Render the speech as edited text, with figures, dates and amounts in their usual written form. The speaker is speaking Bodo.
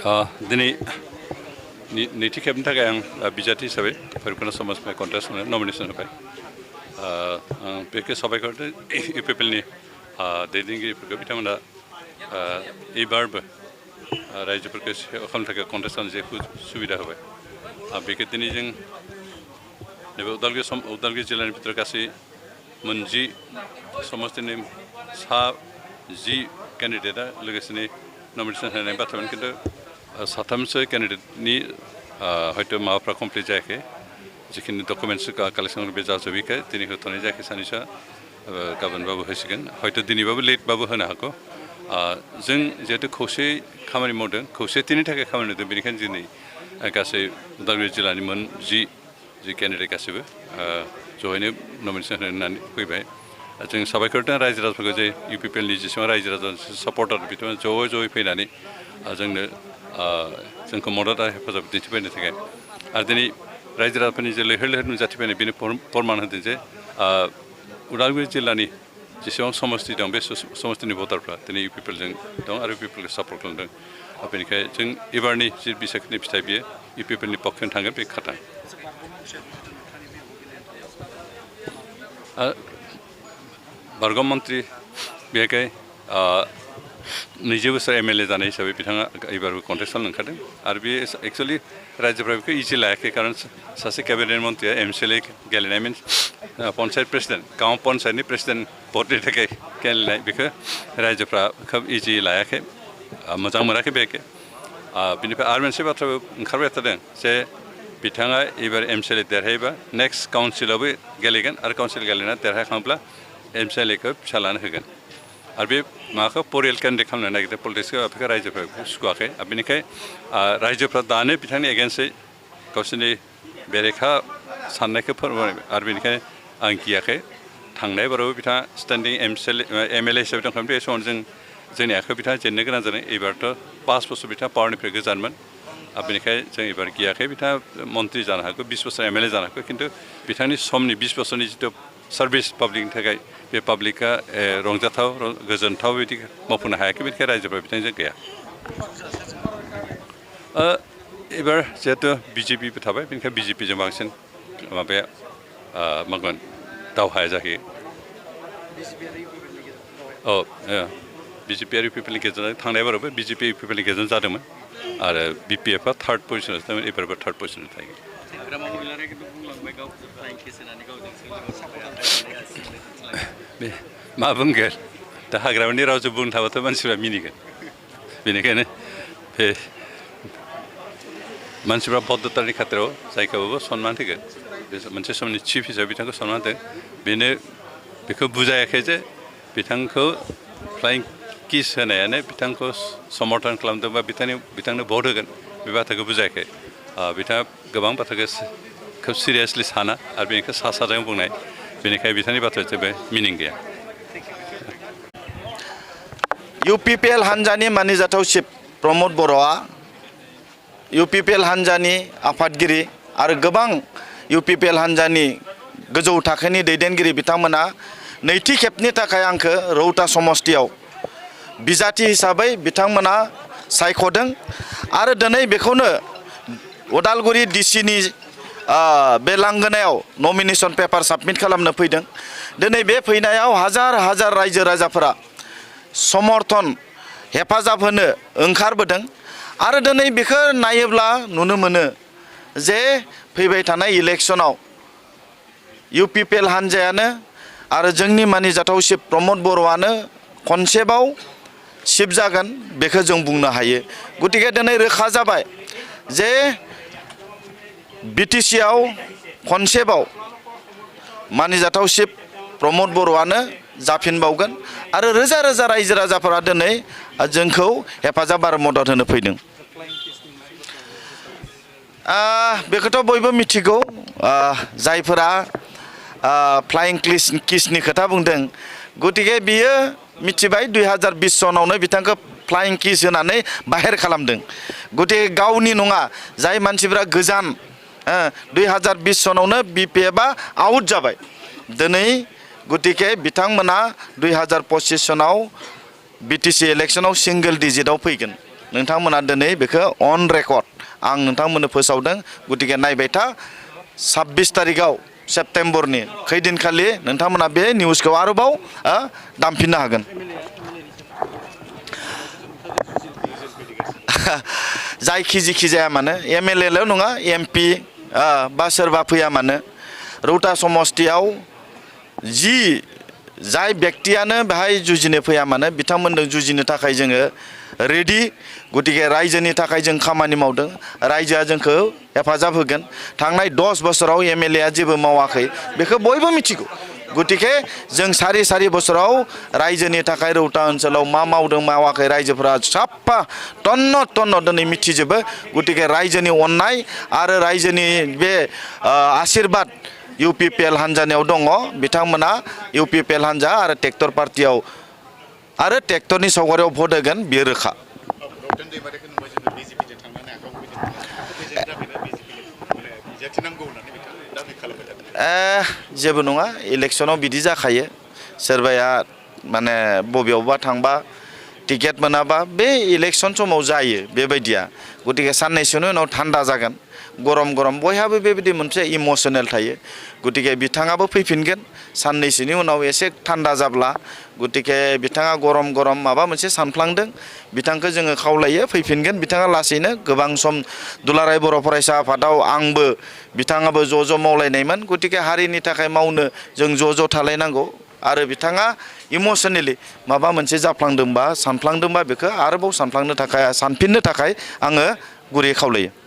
दिनै नैथि खेबनि थाखाय आं बिजाथि हिसाबै भैरबकुन्द समाजनिफ्राय कन्टेस्ट होनो नमिनेसन होबाय बेखौ साबायखर इउपिपिएलनि दैदेनगिरिफोरखौ बिथांमोना एबारबो रायजोफोरखौ खालामनो थाखाय कन्टेस्ट खालामनो जे सुबिदा होबाय बेखौ दिनै जों नैबे उदालगुरि जिल्लानि भितराव गासै मोनजि समस्तिनि सा 10 केन्डिडेटआ लोगोसेनो नमिनेसन होनाय बाथ्रामोन खिन्थु साथामसो केन्डिडेटनि हयथ' माबाफ्रा कमप्लिट जायाखै जिखिनि डकुमेन्टस कालेक्सन बे जाजोबैखाय दिनै होथ'नाय जायाखै सानैसोआ गाबोनबाबो होसिगोन हयथ' दिनैबाबो लेटबाबो होनो हागौ जों जिहेतु खौसेयै खामानि मावदों खौसेथिनि थाखाय खामानि मावदों बेनिखायनो दिनै गासै उदालगुरि जिल्लानि मोन जि केन्डिडेट गासैबो जयैनो नमिनेसन होनानै फैबाय जों साबायखर होदों रायजो राजाफोरखौ जे इउपिपिएलनि जेसेबां रायजो राजा सापर्टार बिथांमोना ज'यै फैनानै जोंखौ मदद आरो हेफाजाब दिन्थिफैनो थाखाय आरो दिनै रायजो राजाफोरनि जे लैहोर लैहोर नुजाथिफैनाय बेनो फोरमान होदों जे उदालगुरि जिल्लानि जेसेबां समस्ति दं बे समस्तिनि भटारफ्रा दिनै इउपिपिएलजों दं आरो इउपिपिएलखौ सापर्ट खालामदों बेनिखायनो जों एबारनि जि बिसायख'थिनि फिथाइ बियो इउपिपिएलनि पक्षजों थांगोन बे खाथा बारगाव मन्त्रि बेहाय 20 बोसोर एमएलए जानाय हिसाबै बिथाङा एबारबो कन्टेस्ट खालामनो ओंखारदों आरो बे एक्सुवेलि रायजोफ्रा बेखौ इजि लायाखै खारन सासे केबिनेट मन्त्रिया एमसिएलए गेलेनाय मिन्स पन्चायत प्रेसिडेन्ट गाँव पन्चायतनि प्रेसिडेन्ट भटनि थाखाय गेलेनाय बेखौ रायजोफ्रा खोब इजि लायाखै मोजां मोनाखै बेखौ बिनिफ्राय आरो मोनसे बाथ्राबो ओंखारबाय थादों जे बिथाङा एबार एमसिएलए देरहायोबा नेक्स्ट काउन्सिलावबो गेलेगोन आरो काउन्सिल गेलेनानै देरहाखांब्ला एमसिएलएखौ फिसालानो होगोन आरो बे माबाखौ परियाल केन्डिडेट खालामनो नागिरदों पलिटिक्सखौ बेखौ रायजोफ्रा सुखुवाखै आरो बेनिखायनो रायजोफ्रा दानो बिथांनि एगेन्स्टै गावसोरनि बेरेखा साननायखौ फोरमायबाय आरो बेनिखायनो आं गियाखै थांनाय बारावबो बिथाङा स्टेन्डिं एमएलए हिसाबै दंखायोमोन बे समाव जोंनि आखायाव बिथाङा जेननो गोनां जादों एबारथ' 5 बोसोर बिथाङा पावारनिफ्राय गोजानमोन आरो बेनिखायनो जों एबार गियाखै बिथाङा मन्त्रि जानो हागौ 20 बोसोर एमएलए जानो हागौ खिन्थु बिथांनि समनि 20 बोसोरनि जिथु सार्भिस पाब्लिकनि थाखाय बे पाब्लिकआ रंजाथाव गोजोनथाव बिदि मावफुंनो हायाखै बेनिखायनो रायजोफ्रा बिथांजों गैया एबार जिहेतु बिजेपिबो थाबाय बेनिखायनो बिजेपिजों बांसिन माबाया मागोन दावहाया जाहैयो बिजेपि आरो इउपिपिएलनि गेजेरजों थांनाय बारावबो बिजेपि इउपिपिएलनि गेजेरजों जादोंमोन आरो बिपिएफआ 3rd पजिसनाव थांदोंमोन एबारबो 3rd पजिसनाव थायो बे मा बुंगोन दा हाग्रामानि रावजों बुंनो थाबाथ' मानसिफ्रा मिनिगोन बेनिखायनो बे मानसिफ्रा भद्रतानि खाथिराव जायखौबाबो सनमान होगोन बे मोनसे समनि चिफ हिसाबै बिथांखौ सनमान होदों बेनो बेखौ बुजायाखै जे बिथांखौ फ्लाइं किस होनायानो बिथांखौ समर्थन खालामदों बा बिथांनो भट होगोन बे बाथ्राखौ बुजायाखै बिथाङा गोबां बाथ्राखौ खोब सिरियासलि साना आरो बेनिखौ साजों बुंनाय बेनिखायनो बिथांनि बाथ्राया जेबो मिनिं गैया इउपिपिएल हान्जानि मानिजाथाव चिफ प्रमद बर'आ इउपिपिएल हान्जानि आफादगिरि आरो गोबां इउपिपिएल हान्जानि गोजौ थाखोनि दैदेनगिरि बिथांमोना नैथि खेबनि थाखाय आंखौ रौता समस्तियाव बिजाथि हिसाबै बिथांमोना सायख'दों आरो दिनै बेखौनो उदालगुरि डिसिनि बे लांगोनायाव नमिनेसन पेपार साबमिट खालामनो फैदों दिनै बे फैनायाव हाजार हाजार रायजो राजाफोरा समर्थन हेफाजाब होनो ओंखारबोदों आरो दिनै बेखौ नायोब्ला नुनो मोनो जे फैबाय थानाय इलेक्सनाव इउपिपिएल हान्जायानो आरो जोंनि मानिजाथाव चिफ प्रमद बर'आनो खनसेबाव चिफ जागोन बेखौ जों बुंनो हायो गतिके दिनै रोखा जाबाय जे बिटिसिआव खनसेबाव मानिजाथाव चिफ प्रमद बर'आनो जाफिनबावगोन आरो रोजा रोजा रायजो राजाफोरा दिनै जोंखौ हेफाजाब आरो मदद होनो फैदों बेखौथ' बयबो मिथिगौ जायफोरा फ्लाइं किसनि खोथा बुंदों गतिके बियो मिथिबाय 2020 सनावनो बिथांखौ फ्लाइं किस होनानै बाहेर खालामदों गतिके गावनि नङा जाय मानसिफोरा गोजान 2020 सनावनो बिपिएफआ आउट जाबाय दिनै गतिके बिथांमोना 2025 सनाव बिटिसि इलेक्सनाव सिंगल डिजिटआव फैगोन नोंथांमोना दिनै बेखौ अन रेकर्ड आं नोंथांमोननो फोसावदों गतिके नायबाय था 26 तारिखाव सेप्तेम्बरनि खैदिनखालि नोंथांमोना बे निउसखौ आरोबाव दामफिननो हागोन जायखि जिखि जाया मानो MLA ल' नङा MP बा सोरबा फैया मानो रौता समस्तियाव जाय व्यक्तियानो बेहाय जुजिनो फैया मानो बिथांमोनजों जुजिनो थाखाय जोङो रेडि गतिके रायजोनि थाखाय जों खामानि मावदों रायजोआ जोंखौ हेफाजाब होगोन थांनाय 10 बोसोराव MLA आ जेबो मावाखै बेखौ बयबो मिथिगौ गतिके जों सारि बोसोराव रायजोनि थाखाय रौता ओनसोलाव मा मावदों मावाखै रायजोफोरा साफा तन्न दिनै मिथिजोबो गतिके रायजोनि अननाय आरो रायजोनि बे आशीर्बाद UPPL हान्जानियाव दङ बिथांमोना UPPL हान्जा आरो ट्रेक्टर पार्टियाव आरो ट्रेक्टरनि सावगारियाव भट होगोन बियो रोखा जेबो नङा इलेक्सनाव बिदि जाखायो सोरबाया माने बबेयावबा थांबा टिकेट मोनाबा बे इलेक्सन समाव जायो बेबायदिया गतिके साननैसोनि उनाव थान्दा जागोन गरम बयहाबो बेबायदि मोनसे इमोसनेल थायो गतिके बिथाङाबो फैफिनगोन साननैसोनि उनाव एसे थान्दा जाब्ला गतिके बिथाङा गरम माबा मोनसे सानफ्लांदों बिथांखौ जोङो खावलायो फैफिनगोन बिथाङा लासैनो गोबां सम दुलाराय बर' फरायसा आफादाव आंबो बिथाङाबो ज' मावलायनायमोन गतिके हारिनि थाखाय मावनो जों ज' थालायनांगौ आरो बिथाङा इमोसनेलि माबा मोनसे जाफ्लांदोंबा सानफ्लांदोंबा बेखौ आरोबाव सानफ्लांनो थाखाय सानफिननो थाखाय आङो गुरै खावलायो